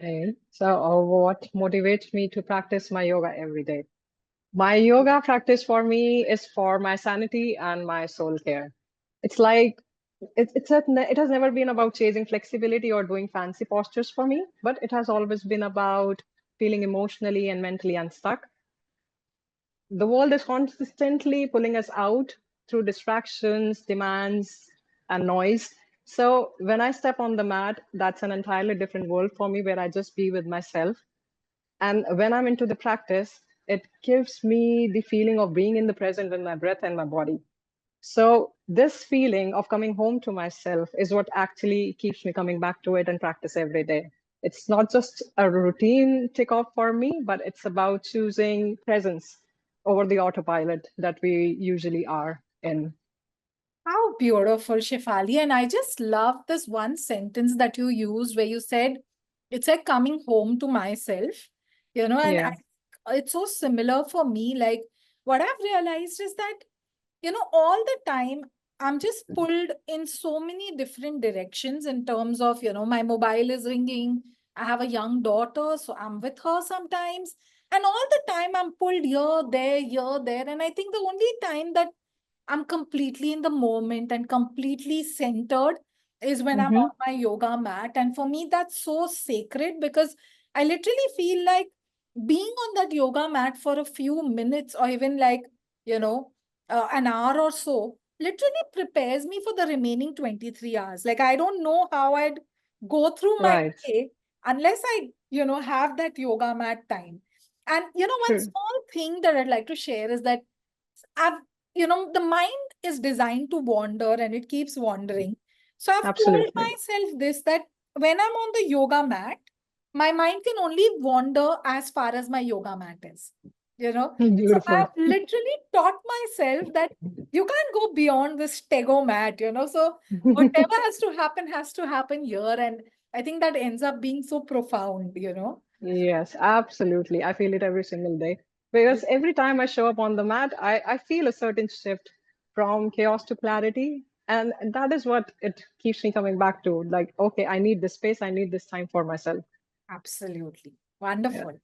Okay. So, what motivates me to practice my yoga every day? My yoga practice for me is for my sanity and my soul care. It's like it has never been about chasing flexibility or doing fancy postures for me, but it has always been about feeling emotionally and mentally unstuck. The world is consistently pulling us out through distractions, demands, and noise. So when I step on the mat, that's an entirely different world for me where I just be with myself. And when I'm into the practice, it gives me the feeling of being in the present with my breath and my body. So this feeling of coming home to myself is what actually keeps me coming back to it and practice every day. It's not just a routine tick off for me, but it's about choosing presence over the autopilot that we usually are in. How beautiful, Shefali. And I just love this one sentence that you used where you said, it's like coming home to myself, and Yeah. it's so similar for me. Like, what I've realized is that, all the time, I'm just pulled in so many different directions in terms of, my mobile is ringing. I have a young daughter, so I'm with her sometimes. And all the time, I'm pulled here, there. And I think the only time that I'm completely in the moment and completely centered is when I'm Mm-hmm. on my yoga mat. And for me, that's so sacred because I literally feel like being on that yoga mat for a few minutes or even like, an hour or so literally prepares me for the remaining 23 hours. Like, I don't know how I'd go through my Right. day unless I, have that yoga mat time. And, one True. small thing that I'd like to share is that I've, the mind is designed to wander and it keeps wandering. So I've told Absolutely. myself this that when I'm on the yoga mat, my mind can only wander as far as my yoga mat is. So Beautiful. I've literally taught myself that you can't go beyond this tego mat. So whatever has to happen here. And I think that ends up being so profound. Yes, absolutely. I feel it every single day. Because every time I show up on the mat, I feel a certain shift from chaos to clarity. And that is what it keeps me coming back to. Like, okay, I need this space, I need this time for myself. Absolutely. Yeah. Wonderful.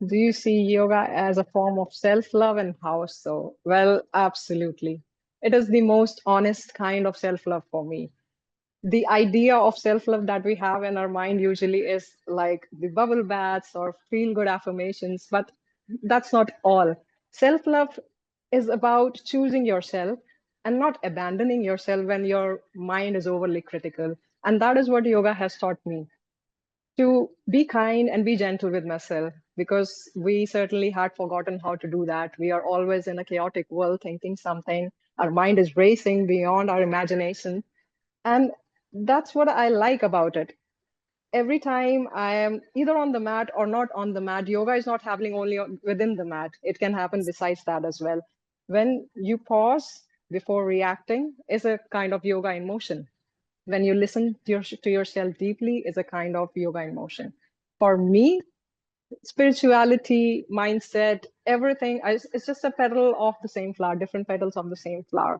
Do you see yoga as a form of self-love and how so? Well, absolutely. It is the most honest kind of self-love for me. The idea of self-love that we have in our mind usually is like the bubble baths or feel-good affirmations, but that's not all. Self-love is about choosing yourself and not abandoning yourself when your mind is overly critical. And that is what yoga has taught me, to be kind and be gentle with myself, because we certainly had forgotten how to do that. We are always in a chaotic world thinking something. Our mind is racing beyond our imagination. And that's what I like about it. Every time I am either on the mat or not on the mat, yoga is not happening only within the mat. It can happen besides that as well. When you pause before reacting is a kind of yoga in motion. When you listen to yourself deeply is a kind of yoga in motion. For me, spirituality, mindset, everything, it's just a petal of the same flower, different petals of the same flower.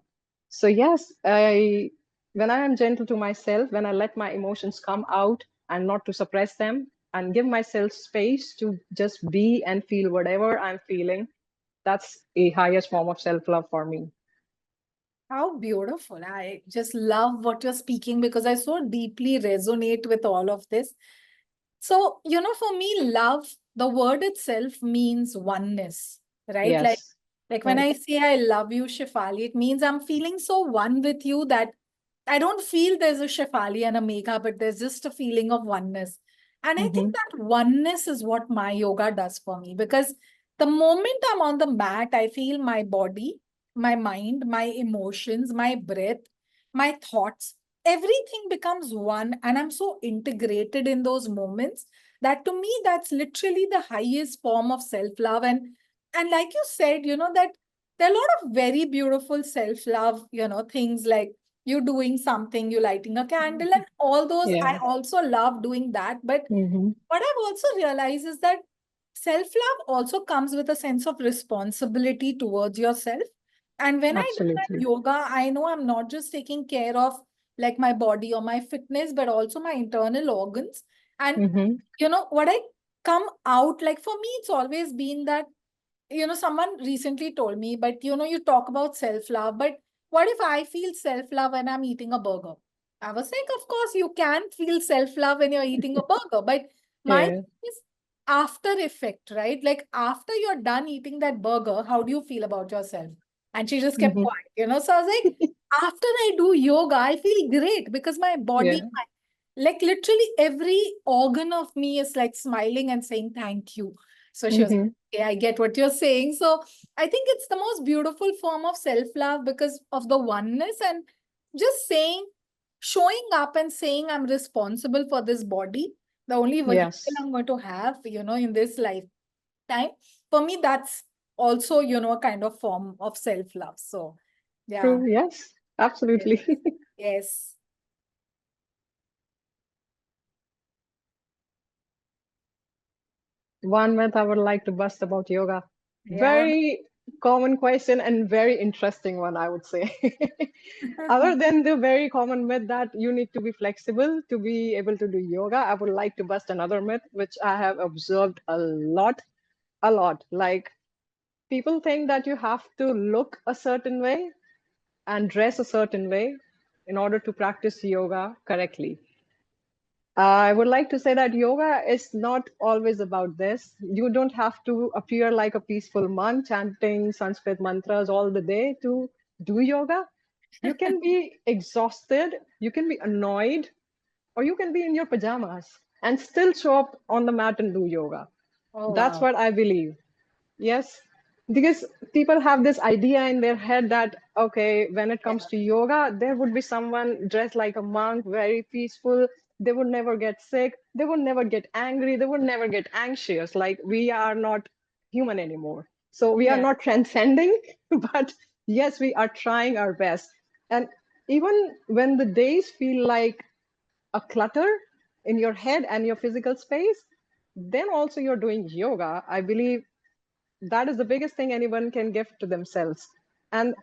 So yes, when I am gentle to myself, when I let my emotions come out and not to suppress them and give myself space to just be and feel whatever I'm feeling, that's a highest form of self-love for me. How beautiful. I just love what you're speaking because I so deeply resonate with all of this. So, for me, love, the word itself means oneness, right? Like, Yes. like when Right. I say I love you, Shefali, it means I'm feeling so one with you that I don't feel there's a Shefali and a Megha, but there's just a feeling of oneness. And I think Mm-hmm. that oneness is what my yoga does for me because the moment I'm on the mat, I feel my body, my mind, my emotions, my breath, my thoughts, everything becomes one. And I'm so integrated in those moments that to me, that's literally the highest form of self-love. And like you said, that there are a lot of very beautiful self-love, things like you doing something, you lighting a candle, and all those. I Yeah. also love doing that. But Mm-hmm. what I've also realized is that self-love also comes with a sense of responsibility towards yourself. And when I do that Absolutely. yoga, I know I'm not just taking care of like my body or my fitness, but also my internal organs. And Mm-hmm. what I come out like, for me, it's always been that, someone recently told me, but you talk about self-love, but what if I feel self-love when I'm eating a burger? I was like, of course, you can feel self-love when you're eating a burger, but my Yeah. thing is after effect, right? Like after you're done eating that burger, how do you feel about yourself? And she just kept Mm-hmm. quiet, So I was like, after I do yoga, I feel great because my body, Yeah. like literally every organ of me is like smiling and saying thank you. So she was Mm-hmm. okay, I get what you're saying. So I think it's the most beautiful form of self-love because of the oneness and just saying, showing up and saying I'm responsible for this body, the only vehicle Yes. I'm going to have, in this lifetime. For me, that's also, a kind of form of self-love. So yeah. True. Yes. Yes. Absolutely. Yes. One myth I would like to bust about yoga. Yeah. Very common question and very interesting one, I would say. Other than the very common myth that you need to be flexible to be able to do yoga, I would like to bust another myth, which I have observed a lot, a lot. Like people think that you have to look a certain way and dress a certain way in order to practice yoga correctly. I would like to say that yoga is not always about this. You don't have to appear like a peaceful monk chanting Sanskrit mantras all the day to do yoga. You can be exhausted, you can be annoyed, or you can be in your pajamas and still show up on the mat and do yoga. Oh, That's wow. what I believe. Yes, because people have this idea in their head that, okay, when it comes Yeah. to yoga, there would be someone dressed like a monk, very peaceful. They would never get sick. They would never get angry. They would never get anxious. Like we are not human anymore. So we are Yeah. not transcending, but yes, we are trying our best. And even when the days feel like a clutter in your head and your physical space, then also you're doing yoga. I believe that is the biggest thing anyone can give to themselves. And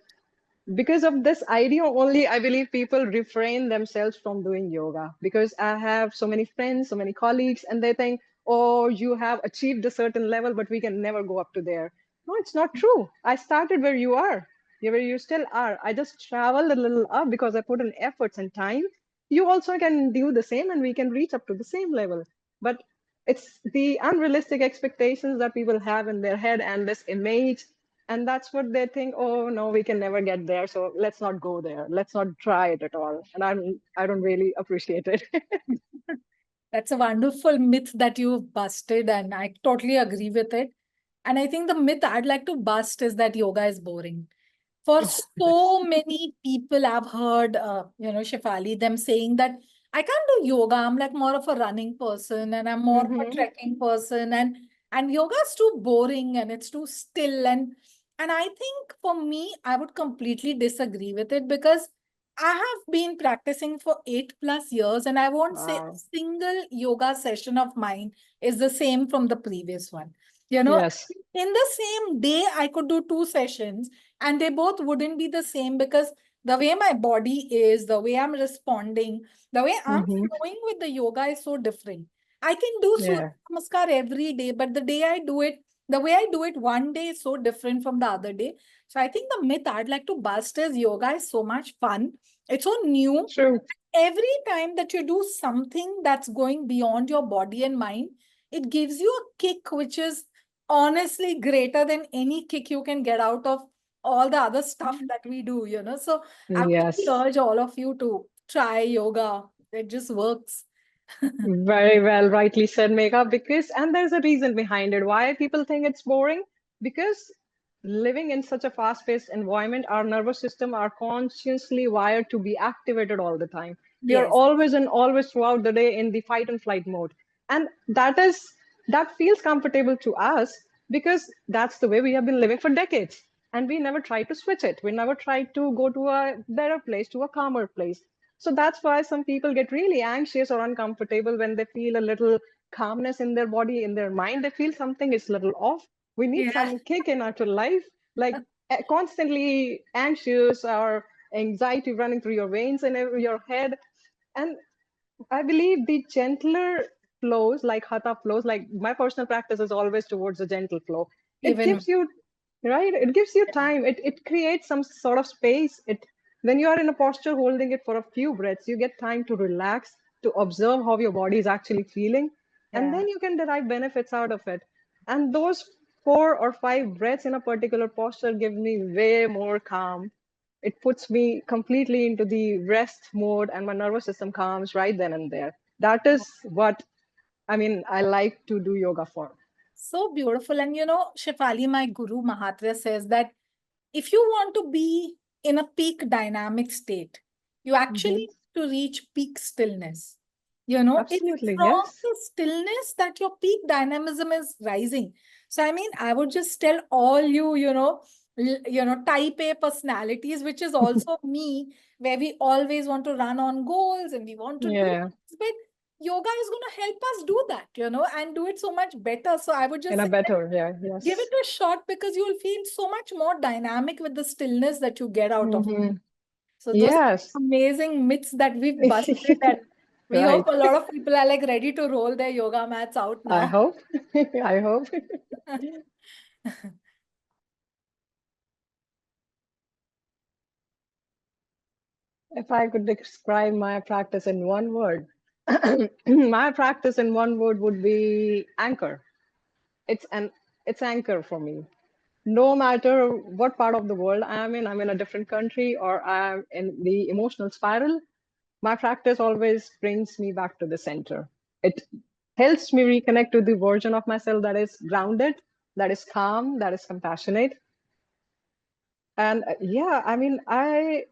because of this idea only, I believe people refrain themselves from doing yoga, because I have so many friends, so many colleagues, and they think, oh, you have achieved a certain level but we can never go up to there. No, it's not true. I started where you are, where you still are. I just traveled a little up because I put in efforts and time. You also can do the same and we can reach up to the same level. But it's the unrealistic expectations that people have in their head and this image, and that's what they think, oh no, we can never get there, so let's not go there, let's not try it at all. And I don't really appreciate it. That's a wonderful myth that you've busted, and I totally agree with it. And I think the myth I'd like to bust is that yoga is boring. For Yes. so many people, I've heard, Shefali, them saying that I can't do yoga. I'm like more of a running person, and I'm more of a Mm-hmm. trekking person, and yoga is too boring and it's too still. And I think for me, I would completely disagree with it because I have been practicing for 8+ years, and I won't say a Wow. single yoga session of mine is the same from the previous one. Yes. In the same day, I could do two sessions, and they both wouldn't be the same because the way my body is, the way I'm responding, the way I'm Mm-hmm. flowing with the yoga is so different. I can do Surya Yeah. Namaskar every day, but the day I do it, the way I do it one day is so different from the other day. So I think the myth I'd like to bust is yoga is so much fun. It's so new. True. Every time that you do something that's going beyond your body and mind, it gives you a kick, which is honestly greater than any kick you can get out of all the other stuff that we do. So I would really Yes. urge all of you to try yoga. It just works. Very well, rightly said, Megha. Because, and there's a reason behind it. Why people think it's boring? Because living in such a fast-paced environment, our nervous system are consciously wired to be activated all the time. We are Yes. always and always throughout the day in the fight and flight mode. And that feels comfortable to us because that's the way we have been living for decades. And we never try to switch it. We never try to go to a better place, to a calmer place. So that's why some people get really anxious or uncomfortable when they feel a little calmness in their body, in their mind. They feel something is a little off. We need Yeah. some kick in our life, like constantly anxious or anxiety running through your veins and your head. And I believe the gentler flows, like hatha flows, like my personal practice is always towards a gentle flow. It Even. gives you, right? It gives you time. It creates some sort of space. It when you are in a posture holding it for a few breaths, you get time to relax, to observe how your body is actually feeling, and Yeah. then you can derive benefits out of it. And those 4 or 5 breaths in a particular posture give me way more calm. It puts me completely into the rest mode and my nervous system calms right then and there. That is what I like to do yoga for. So beautiful. And Shefali, my guru Mahatria says that if you want to be in a peak dynamic state, you Hmm. actually need to reach peak stillness. It's Absolutely, from yes. the stillness that your peak dynamism is rising. So, I mean, I would just tell all you, type A personalities, which is also me, where we always want to run on goals and we want to do Yeah, this, but yoga is going to help us do that, and do it so much better. So I would in just a say, better, yeah, give yes. it a shot because you'll feel so much more dynamic with the stillness that you get out of it. Hmm. So those are Yes. amazing myths that we've busted, and we hope Right. a lot of people are like ready to roll their yoga mats out I now. hope. I hope. If I could describe my practice in one word, my practice in one word would be anchor. It's an it's anchor for me. No matter what part of the world I'm in a different country or I'm in the emotional spiral, my practice always brings me back to the center. It helps me reconnect to the version of myself that is grounded, that is calm, that is compassionate. And yeah, I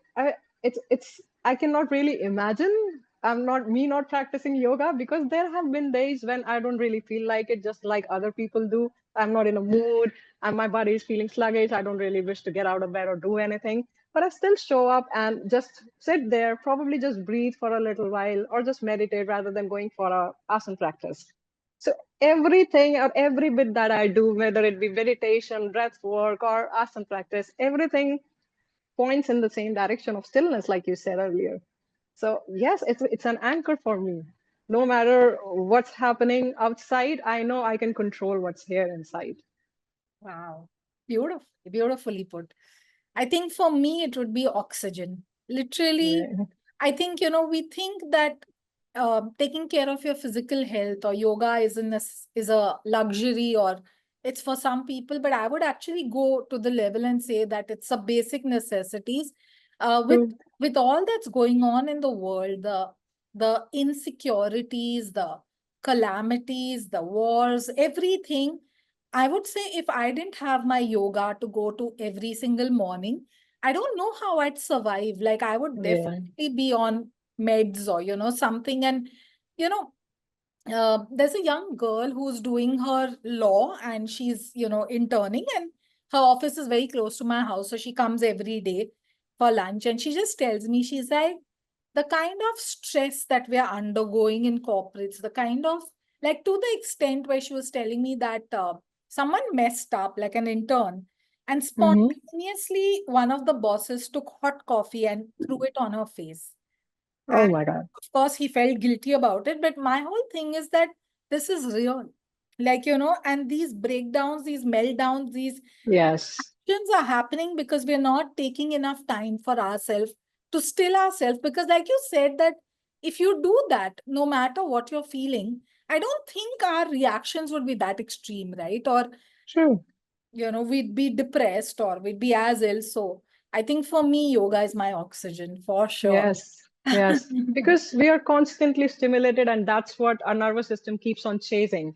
it's I cannot really imagine I'm not me not practicing yoga, because there have been days when I don't really feel like it, just like other people do. I'm not in a mood and my body is feeling sluggish. I don't really wish to get out of bed or do anything, but I still show up and just sit there, probably just breathe for a little while or just meditate rather than going for a asana practice. So everything or every bit that I do, whether it be meditation, breath work, or asana practice, everything points in the same direction of stillness, like you said earlier. So yes, it's an anchor for me. No matter what's happening outside, I know I can control what's here inside. Wow. Beautiful, beautifully put. I think for me, it would be oxygen. Literally, Yeah. I think, we think that taking care of your physical health or yoga is a luxury, or it's for some people, but I would actually go to the level and say that it's a basic necessities. With True. all that's going on in the world, the insecurities, the calamities, the wars, everything, I would say if I didn't have my yoga to go to every single morning, I don't know how I'd survive. Like I would Yeah. definitely be on meds or, something. And, you know, there's a young girl who's doing her law and she's, interning, and her office is very close to my house. So she comes every day for lunch and she just tells me, she's like, the kind of stress that we are undergoing in corporates, the kind of, like, to the extent where she was telling me that someone messed up, like an intern, and Mm-hmm. spontaneously one of the bosses took hot coffee and threw it on her face. Oh And my God. of course, he felt guilty about it. But my whole thing is that this is real. Like, and these breakdowns, these meltdowns, these Yes. actions are happening because we're not taking enough time for ourselves to still ourselves. Because, like you said, that if you do that, no matter what you're feeling, I don't think our reactions would be that extreme, right? Or, True. we'd be depressed or we'd be as ill. So I think for me, yoga is my oxygen for sure. Yes, yes, because we are constantly stimulated, and that's what our nervous system keeps on chasing.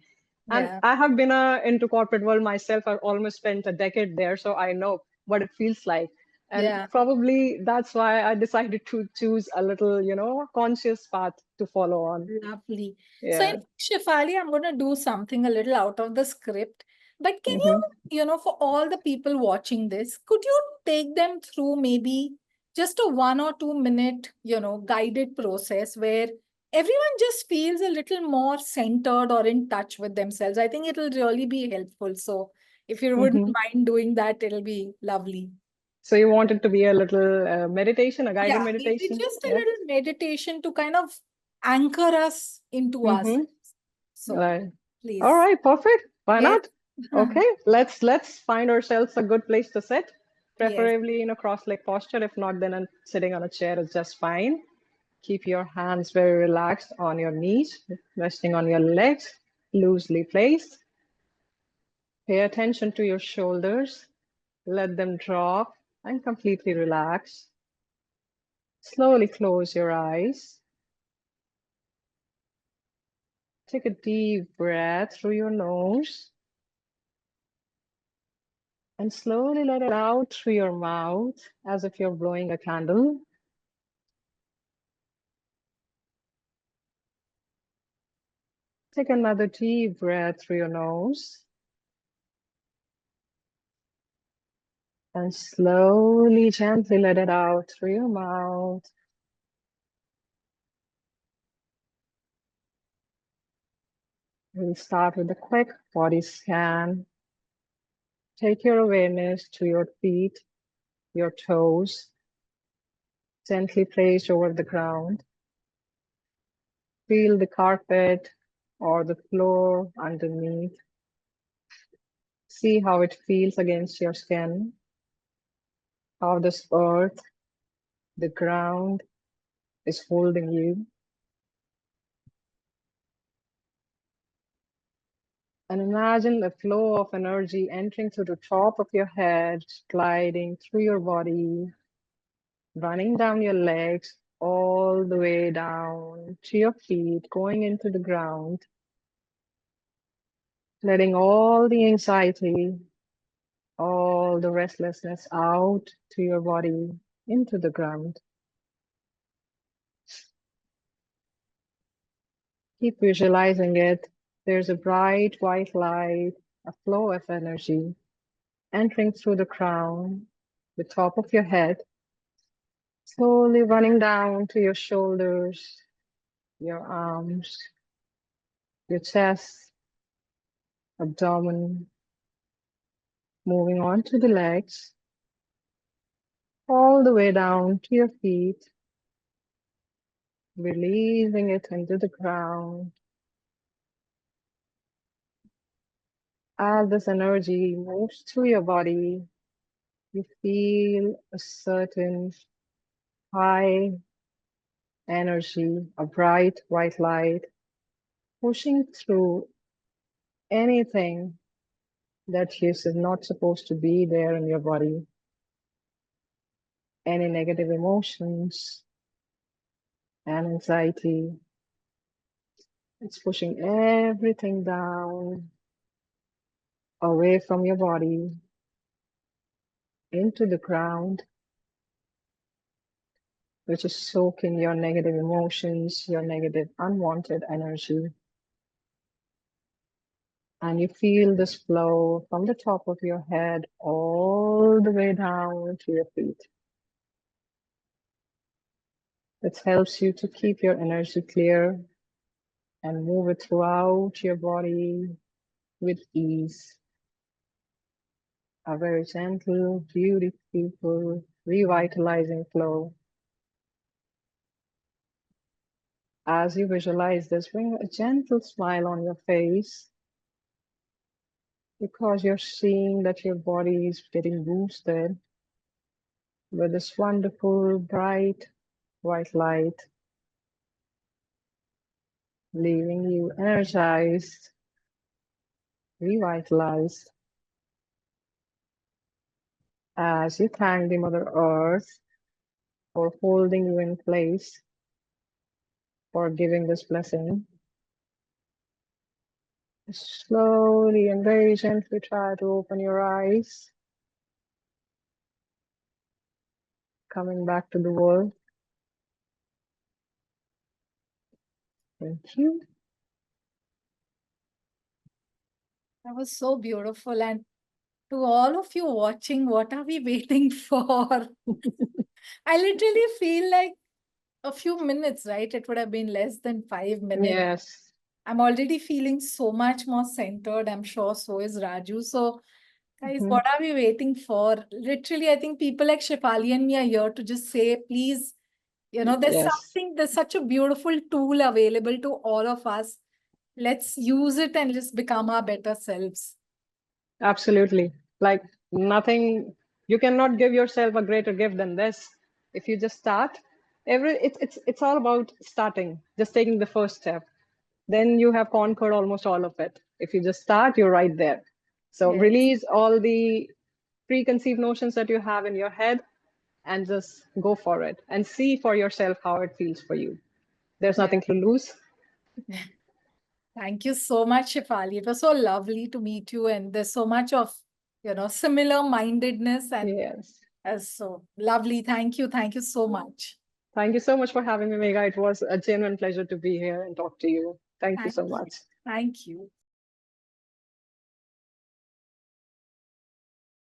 And Yeah. I have been into corporate world myself. I've almost spent a decade there, so I know what it feels like. And Yeah. probably that's why I decided to choose a little, conscious path to follow on. Lovely. So, in Yeah. Shefali, I'm going to do something a little out of the script. But can Hmm. for all the people watching this, could you take them through maybe just a 1 or 2 minute, guided process where everyone just feels a little more centered or in touch with themselves. I think it'll really be helpful. So if you wouldn't Hmm. mind doing that, it'll be lovely. So you want it to be a little meditation, a guided Yeah, maybe meditation? just a Yeah. little meditation to kind of anchor us into Mm-hmm. ourselves. So Right. All please. right, perfect. Why Yes. not? Okay, let's find ourselves a good place to sit, Yes. preferably in a cross-leg posture. If not, then sitting on a chair is just fine. Keep your hands very relaxed on your knees, resting on your legs, loosely placed. Pay attention to your shoulders. Let them drop and completely relax. Slowly close your eyes. Take a deep breath through your nose and slowly let it out through your mouth as if you're blowing a candle. Take another deep breath through your nose and slowly, gently let it out through your mouth. We'll start with a quick body scan. Take your awareness to your feet, your toes, gently placed over the ground. Feel the carpet or the floor underneath. See how it feels against your skin, how this earth, the ground, is holding you. And imagine the flow of energy entering through the top of your head, gliding through your body, running down your legs, all the way down to your feet, going into the ground, letting all the anxiety, all the restlessness out to your body, into the ground. Keep visualizing it. There's a bright white light, a flow of energy entering through the crown, the top of your head, slowly running down to your shoulders, your arms, your chest, abdomen, moving on to the legs, all the way down to your feet, releasing it into the ground. As this energy moves through your body, you feel a certain high energy, a bright white light pushing through anything that is not supposed to be there in your body. Any negative emotions and anxiety. It's pushing everything down, away from your body, into the ground, which is soaking your negative emotions, your negative unwanted energy. And you feel this flow from the top of your head all the way down to your feet. It helps you to keep your energy clear and move it throughout your body with ease. A very gentle, beautiful, revitalizing flow. As you visualize this, bring a gentle smile on your face because you're seeing that your body is getting boosted with this wonderful, bright, white light, leaving you energized, revitalized as you thank the Mother Earth for holding you in place, for giving this blessing. Slowly and very gently try to open your eyes, coming back to the world. Thank you. That was so beautiful. And to all of you watching, what are we waiting for? I literally feel like a few minutes, right? It would have been less than 5 minutes. Yes. I'm already feeling so much more centered. I'm sure so is Raju. So, guys, Mhm. what are we waiting for? Literally, I think people like Shefali and me are here to just say, please, Yes. there's such a beautiful tool available to all of us. Let's use it and just become our better selves. Absolutely. Like nothing, you cannot give yourself a greater gift than this. If you just start, it's all about starting, just taking the first step. Then you have conquered almost all of it. If you just start, you're right there. So Yes. release all the preconceived notions that you have in your head and just go for it and see for yourself how it feels for you. There's Yeah. nothing to lose. Thank you so much, Shefali. It was so lovely to meet you, and there's so much of similar mindedness, and Yes. so lovely. Thank you. Thank you so much. Thank you so much for having me, Megha. It was a genuine pleasure to be here and talk to you. Thank you Thank so you. much. Thank you.